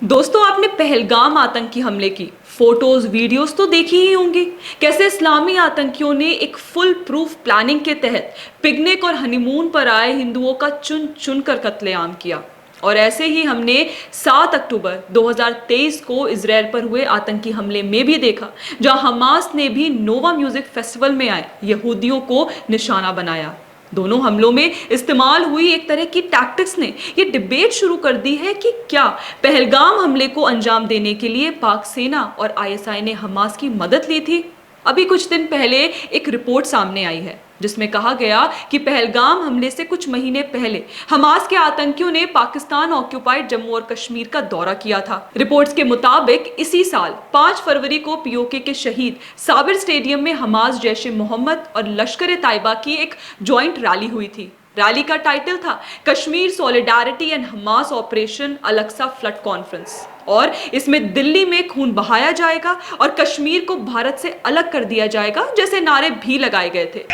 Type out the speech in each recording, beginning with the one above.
दोस्तों, आपने पहलगाम आतंकी हमले की फोटोज वीडियोस तो देखी ही होंगी। कैसे इस्लामी आतंकियों ने एक फुल प्रूफ प्लानिंग के तहत पिकनिक और हनीमून पर आए हिंदुओं का चुन चुन कर कत्लेआम किया। और ऐसे ही हमने 7 अक्टूबर 2023 को इजराइल पर हुए आतंकी हमले में भी देखा, जहां हमास ने भी नोवा म्यूजिक फेस्टिवल में आए यहूदियों को निशाना बनाया। दोनों हमलों में इस्तेमाल हुई एक तरह की टैक्टिक्स ने ये डिबेट शुरू कर दी है कि क्या पहलगाम हमले को अंजाम देने के लिए पाक सेना और आईएसआई ने हमास की मदद ली थी। अभी कुछ दिन पहले एक रिपोर्ट सामने आई है जिसमें कहा गया कि पहलगाम हमले से कुछ महीने पहले हमास के आतंकियों ने पाकिस्तान ऑक्यूपाइड जम्मू और कश्मीर का दौरा किया था। रिपोर्ट्स के मुताबिक इसी साल 5 फरवरी को पीओके के शहीद साबिर स्टेडियम में हमास, जैश ए मोहम्मद और लश्कर ए तैयबा की एक ज्वाइंट रैली हुई थी। रैली का टाइटल था Kashmir solidarity and Hamas operation Al-Aqsa flood conference, और इसमें दिल्ली में खून बहाया जाएगा और कश्मीर को भारत से अलग कर दिया जाएगा जैसे नारे भी लगाए गए थे।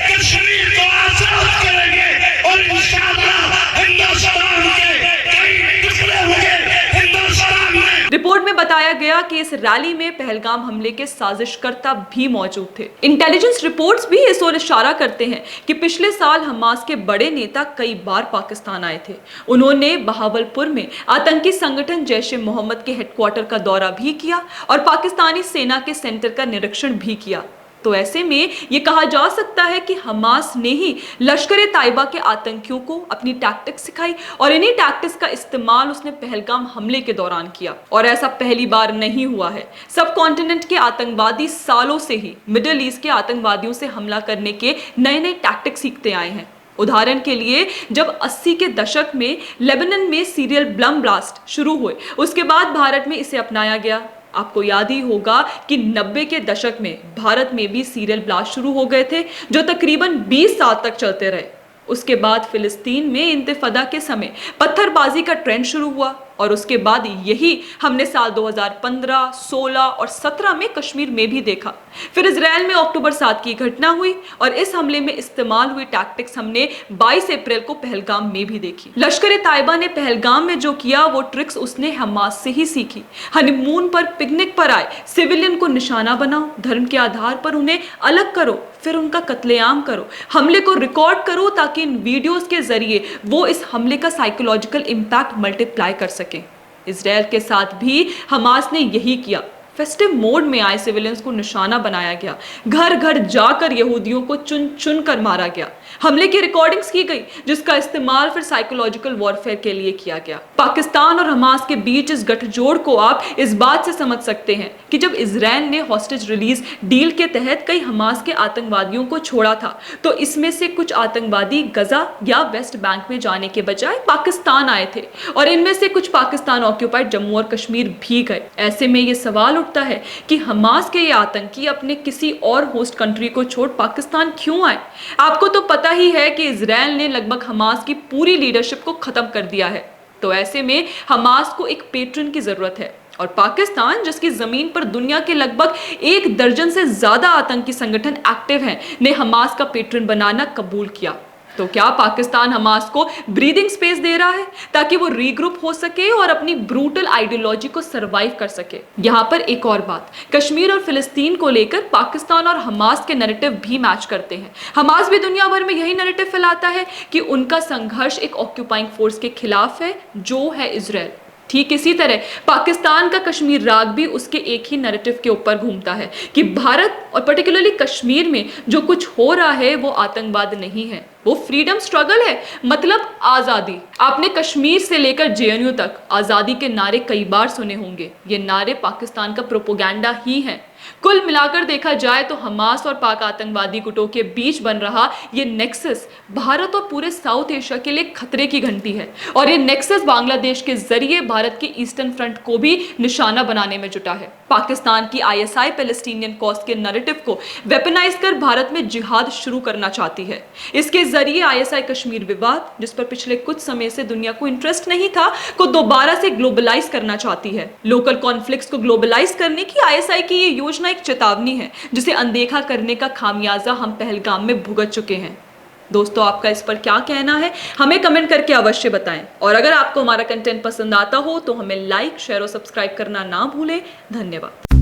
कश्मीर को आजाद करेंगे और इंशाअल्लाह हिंदुस्तान के कई टुकड़े होंगे हिंदुस्तान में। रिपोर्ट में बताया गया कि इस रैली में पहलगाम हमले के साजिशकर्ता भी मौजूद थे। इंटेलिजेंस रिपोर्ट्स भी इस ओर इशारा करते हैं कि पिछले साल हमास के बड़े नेता कई बार पाकिस्तान आए थे। उन्होंने बहावलपुर में आतंकी संगठन जैश ए मोहम्मद के हेडक्वार्टर का दौरा भी किया और पाकिस्तानी सेना के सेंटर का निरीक्षण भी किया। तो ऐसे में ये कहा जा सकता है कि हमास ने ही लश्कर ए तैयबा के आतंकियों को अपनी टैक्टिक्स सिखाई और इन्हीं टैक्टिक्स का इस्तेमाल उसने पहलगाम हमले के दौरान किया। और ऐसा पहली बार नहीं हुआ है। सब कॉन्टिनेंट के आतंकवादी सालों से ही मिडिल ईस्ट के आतंकवादियों से हमला करने के नए नए टैक्टिक्स सीखते आए हैं। उदाहरण के लिए, जब 80 के दशक में लेबनान में सीरियल बम ब्लास्ट शुरू हुए, उसके बाद भारत में इसे अपनाया गया। आपको याद ही होगा कि 90 के दशक में भारत में भी सीरियल ब्लास्ट शुरू हो गए थे जो तकरीबन 20 साल तक चलते रहे। उसके बाद फिलिस्तीन में इंतिफादा के समय पत्थरबाजी का ट्रेंड शुरू हुआ और उसके बाद यही हमने साल 2015, 16 और 17 में कश्मीर में भी देखा। फिर इजराइल में अक्टूबर 7 की घटना हुई और इस हमले में इस्तेमाल हुई टैक्टिक्स हमने 22 अप्रैल को पहलगाम में भी देखी। लश्कर ए तैयबा ने पहलगाम में जो किया वो ट्रिक्स उसने हमास से ही सीखी। हनीमून पर पिकनिक पर आए सिविलियन को निशाना बनाओ, धर्म के आधार पर उन्हें अलग करो, फिर उनका कत्लेआम करो, हमले को रिकॉर्ड करो ताकि इन वीडियोस के जरिए वो इस हमले का साइकोलॉजिकल इम्पैक्ट मल्टीप्लाई कर सके। इजराइल के साथ भी हमास ने यही किया। फेस्टिव मोड में आए सिविलियंस को निशाना बनाया गया, घर घर जाकर यहूदियों को चुन चुन कर मारा गया, हमले की रिकॉर्डिंग्स की गई जिसका इस्तेमाल फिर साइकोलॉजिकल वॉरफेयर के लिए किया गया। पाकिस्तान और हमास के बीच इस गठजोड़ को आप इस बात से समझ सकते हैं कि जब इजराइल ने हॉस्टेज रिलीज डील के तहत कई हमास के आतंकवादियों को छोड़ा था, तो इसमें से कुछ आतंकवादी गजा या वेस्ट बैंक में जाने के बजाय पाकिस्तान आए थे और इनमें से कुछ पाकिस्तान ऑक्यूपाइड जम्मू और कश्मीर भी गए। ऐसे में ये सवाल उठता है कि हमास के ये आतंकी अपने किसी और होस्ट कंट्री को छोड़ पाकिस्तान क्यों आए। आपको तो पता ही है कि इजराइल ने लगभग हमास की पूरी लीडरशिप को खत्म कर दिया है। तो ऐसे में हमास को एक पेट्रन की जरूरत है और पाकिस्तान, जिसकी जमीन पर दुनिया के लगभग 1 दर्जन से ज्यादा आतंकी संगठन एक्टिव हैं, ने हमास का पेट्रन बनाना कबूल किया। तो क्या पाकिस्तान हमास को ब्रीदिंग स्पेस दे रहा है ताकि वो रीग्रुप हो सके और अपनी ब्रूटल आइडियोलॉजी को सरवाइव कर सके? यहाँ पर एक और बात, कश्मीर और फिलिस्तीन को लेकर पाकिस्तान और हमास के नैरेटिव भी मैच करते हैं। हमास भी दुनिया भर में यही नैरेटिव फैलाता है कि उनका संघर्ष एक ऑक्यूपाइंग फोर्स के खिलाफ है जो है इजराइल। ठीक इसी तरह पाकिस्तान का कश्मीर राग भी उसके एक ही नैरेटिव के ऊपर घूमता है कि भारत और पर्टिकुलरली कश्मीर में जो कुछ हो रहा है वो आतंकवाद नहीं है, वो फ्रीडम स्ट्रगल है, मतलब आज़ादी। आपने कश्मीर से लेकर जेएनयू तक आज़ादी के नारे कई बार सुने होंगे। ये नारे पाकिस्तान का प्रोपोगंडा ही है। कुल मिलाकर देखा जाए तो हमास और पाक आतंकवादी गुटों के बीच बन रहा ये नेक्सस भारत और पूरे साउथ एशिया के लिए खतरे की घंटी है और ये नेक्सस बांग्लादेश के जरिए भारत के ईस्टर्न फ्रंट को भी निशाना बनाने में जुटा है। पाकिस्तान की आईएसआई पैलेस्टीनियन कॉज के नैरेटिव को वेपनाइज कर भारत में जिहाद शुरू करना चाहती है। इसके जरिए आईएसआई कश्मीर विवाद, जिस पर पिछले कुछ समय से दुनिया को इंटरेस्ट नहीं था, को दोबारा से ग्लोबलाइज करना चाहती है। लोकल कॉन्फ्लिक्ट्स को ग्लोबलाइज करने की आईएसआई की ये योजना एक चेतावनी है जिसे अनदेखा करने का खामियाजा हम पहलगाम में भुगत चुके हैं। दोस्तों, आपका इस पर क्या कहना है हमें कमेंट करके अवश्य बताएं। और अगर आपको हमारा कंटेंट पसंद आता हो तो हमें लाइक, शेयर और सब्सक्राइब करना ना भूलें। धन्यवाद।